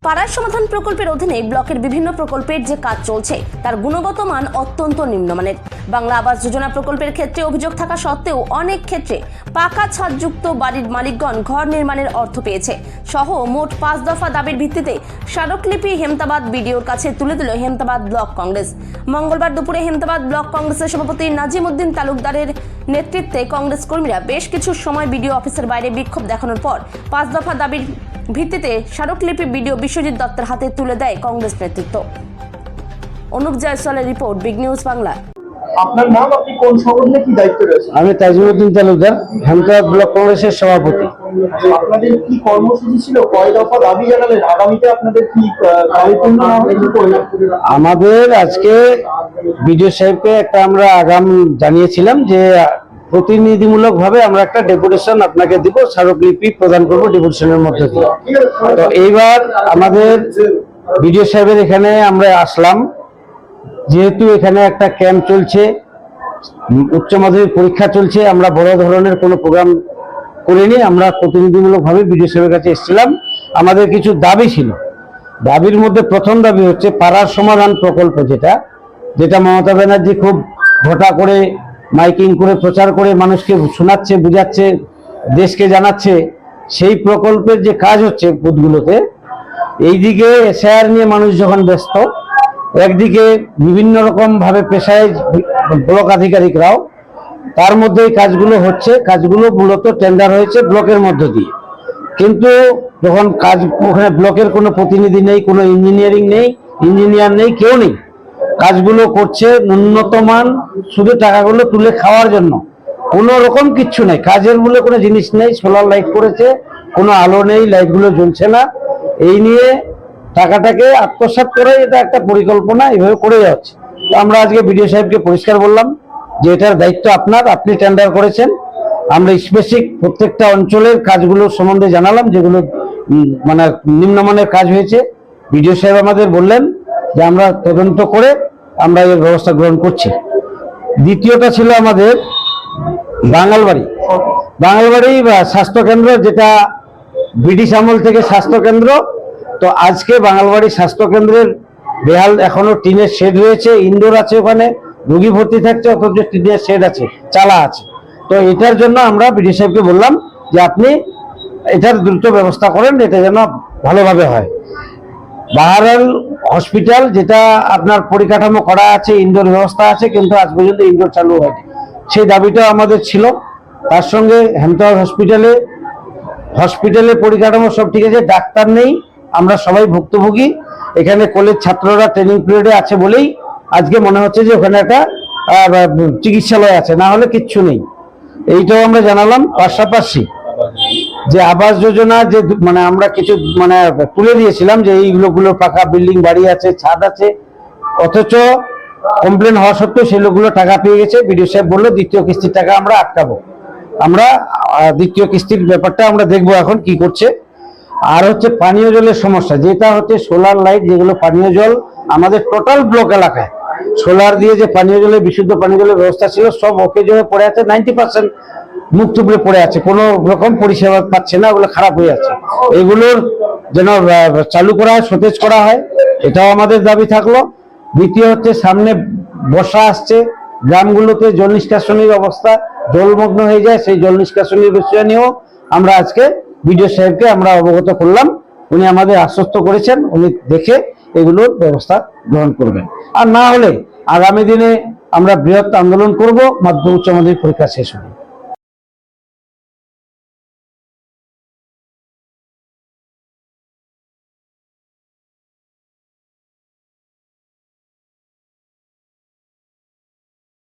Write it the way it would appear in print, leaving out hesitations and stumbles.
পাড়ার সমাধান প্রকল্পের অধীনে ব্লকের বিভিন্ন প্রকল্পের যে কাজ চলছে তার গুণগত মান অত্যন্ত নিম্নমানের। বাংলা আবাস যোজনা প্রকল্পের ক্ষেত্রে অভিযোগ থাকা সত্ত্বেও অনেক ক্ষেত্রে পাকা ছাদযুক্ত বাড়ির মালিকগণ ঘর নির্মাণের অর্থ পেয়েছে সহ মোট 5 দফা দাবির ভিত্তিতে স্মারকলিপি হেমতাবাদ বিডিওর কাছে তুলে দিল হেমতাবাদ ব্লক কংগ্রেস। মঙ্গলবার দুপুরে হেমতাবাদ ব্লক কংগ্রেসের সভাপতি নাজিমউদ্দিন তালুকদারের নেতৃত্বে কংগ্রেস কর্মীরা বেশ কিছু সময় বিডিও অফিসের বাইরে বিক্ষোভ দেখানোর পর 5 দফা দাবির ভিত্তিতে স্মারকলিপি বিডিও বিশ্বজিৎ দত্তের হাতে তুলে দেয় কংগ্রেস নেতৃত্ব। অনুপ জয়সওয়ালের রিপোর্ট, বিগ নিউজ বাংলা। আপনার নাম, আপনি কোন সংগঠনে কি দায়িত্ব রয়েছে? আমি নাজিমউদ্দিন তালুকদার, হেমতাবাদ ব্লক কংগ্রেসের সভাপতি। আপনাদের কি কর্মসূচি ছিল? কয় দফা দাবি জানালেন? আগামীতে আপনাদের কি দাবি পূর্ণ না হলে কি করবেন? আমাদের আজকে বিডিও সাহেবকে একটা আমরা আগাম জানিয়েছিলাম যে প্রতিনিধিমূলক ভাবে আমরা একটা ডেপুটেশন আপনাকে দিব, স্মারকলিপি প্রদান করব ডেপুটেশনের মধ্যে দিয়ে। তো এইবার আমাদের বিডিও সাহেবের এখানে আমরা আসলাম, যেহেতু এখানে একটা ক্যাম্প চলছে, উচ্চ মাধ্যমিক পরীক্ষা চলছে, আমরা বড় ধরনের কোনো প্রোগ্রাম করিনি। আমরা প্রতিনিধিমূলক ভাবে বিডিও সাহেবের কাছে এসেছিলাম। আমাদের কিছু দাবি ছিল। দাবির মধ্যে প্রথম দাবি হচ্ছে পাড়ার সমাধান প্রকল্প, যেটা মমতা ব্যানার্জি খুব ঘটা করে মাইকিং করে প্রচার করে মানুষকে শোনাচ্ছে, বুঝাচ্ছে, দেশকে জানাচ্ছে। সেই প্রকল্পের যে কাজ হচ্ছে বুথগুলোতে, এইদিকে এসআইআর নিয়ে মানুষ যখন ব্যস্ত, একদিকে বিভিন্ন রকম ভাবে পেশায় ব্লক আধিকারিকরাও, তার মধ্যে এই কাজগুলো হচ্ছে। কাজগুলো মূলত টেন্ডার হয়েছে ব্লকের মধ্য দিয়ে, কিন্তু যখন কাজ ওখানে ব্লকের কোনো প্রতিনিধি নেই, কোনো ইঞ্জিনিয়ার নেই, কেউ নেই। কাজগুলো করছে ন্যূনতম মান, শুধু টাকাগুলো তুলে খাওয়ার জন্য, কোনো রকম কিচ্ছু নেই। কাজের মূল্যে কোনো জিনিস নেই। সোলার লাইট করেছে, কোনো আলো নেই, লাইটগুলো জ্বলছে না। এই নিয়ে টাকাটাকে আত্মসাৎ করে এটা একটা পরিকল্পনা এইভাবে করে যাচ্ছে। তো আমরা আজকে বিডিও সাহেবকে পরিষ্কার বললাম যে এটার দায়িত্ব আপনার, আপনি টেন্ডার করেছেন। আমরা স্পেসিফিক প্রত্যেকটা অঞ্চলের কাজগুলোর সম্বন্ধে জানালাম, যেগুলো মানে নিম্নমানের কাজ হয়েছে। বিডিও সাহেব আমাদের বললেন যে আমরা তদন্ত করে আমরা এর ব্যবস্থা গ্রহণ করছি। দ্বিতীয়টা ছিল আমাদের বাঙালবাড়ি স্বাস্থ্যকেন্দ্র, যেটা ব্রিটিশ আমল থেকে স্বাস্থ্যকেন্দ্র। তো আজকে বাঙালবাড়ি স্বাস্থ্যকেন্দ্রের বেহাল, এখনো টিনের শেড রয়েছে, ইনডোর আছে, ওখানে রোগী ভর্তি থাকছে, অথচ টিনের শেড আছে, চালা আছে। তো এটার জন্য আমরা বিডিও সাহেবকে বললাম যে আপনি এটার দ্রুত ব্যবস্থা করেন, এটা যেন ভালোভাবে হয়। বাহারাল হসপিটাল, যেটা আপনার পরিকাঠামো করা আছে, ইনডোর ব্যবস্থা আছে, কিন্তু আজ পর্যন্ত ইনডোর চালু হয়নি। সেই দাবিটাও আমাদের ছিল। তার সঙ্গে হেমতাবাদ হসপিটালে পরিকাঠামো সব ঠিক আছে, ডাক্তার নেই, আমরা সবাই ভুক্তভোগী। এখানে কলেজ ছাত্ররা ট্রেনিং পিরিয়ডে আছে বলেই আজকে মনে হচ্ছে যে ওখানে একটা চিকিৎসালয় আছে, না হলে কিচ্ছু নেই। এইটাও আমরা জানালাম। পাশাপাশি যে আবাস যোজনা, যে মানে আমরা কিছু মানে তুলে দিয়েছিলাম যে এইগুলো পাকা বিল্ডিং বাড়ি আছে, ছাদ আছে, অথচ কমপ্লেন হওয়া সত্ত্বেও সেই লোকগুলো টাকা পেয়ে গেছে। বিডিও সাহেব বললো দ্বিতীয় কিস্তির টাকা আমরা আটকাবো। আমরা দ্বিতীয় কিস্তির ব্যাপারটা আমরা দেখবো এখন কি করছে। আর হচ্ছে পানীয় জলের সমস্যা, যেটা হচ্ছে সোলার লাইট, যেগুলো পানীয় জল আমাদের টোটাল ব্লক এলাকায় সোলার দিয়ে যে পানীয় জলের, বিশুদ্ধ পানীয় জলের ব্যবস্থা ছিল, সব অকেজ হয়ে পড়ে আছে। 90% মুখ থুবড়ে পড়ে আছে, কোনো রকম পরিষেবা পাচ্ছে না, ওগুলো খারাপ হয়ে আছে। এগুলোর যেন চালু করা হয়, সতেজ করা হয়, এটাও আমাদের দাবি থাকলো। দ্বিতীয় হচ্ছে সামনে বর্ষা আসছে, গ্রামগুলোতে জল নিষ্কাশনের অবস্থা, জলমগ্ন হয়ে যায়। সেই জল নিষ্কাশনের বিষয় নিয়েও আমরা আজকে বিডিও সাহেবকে আমরা অবগত করলাম। উনি আমাদের আশ্বস্ত করেছেন, উনি দেখে এগুলোর ব্যবস্থা গ্রহণ করবেন। আর না হলে আগামী দিনে আমরা বৃহৎ আন্দোলন করব, উচ্চ মাধ্যমিক পরীক্ষা শেষ হবে।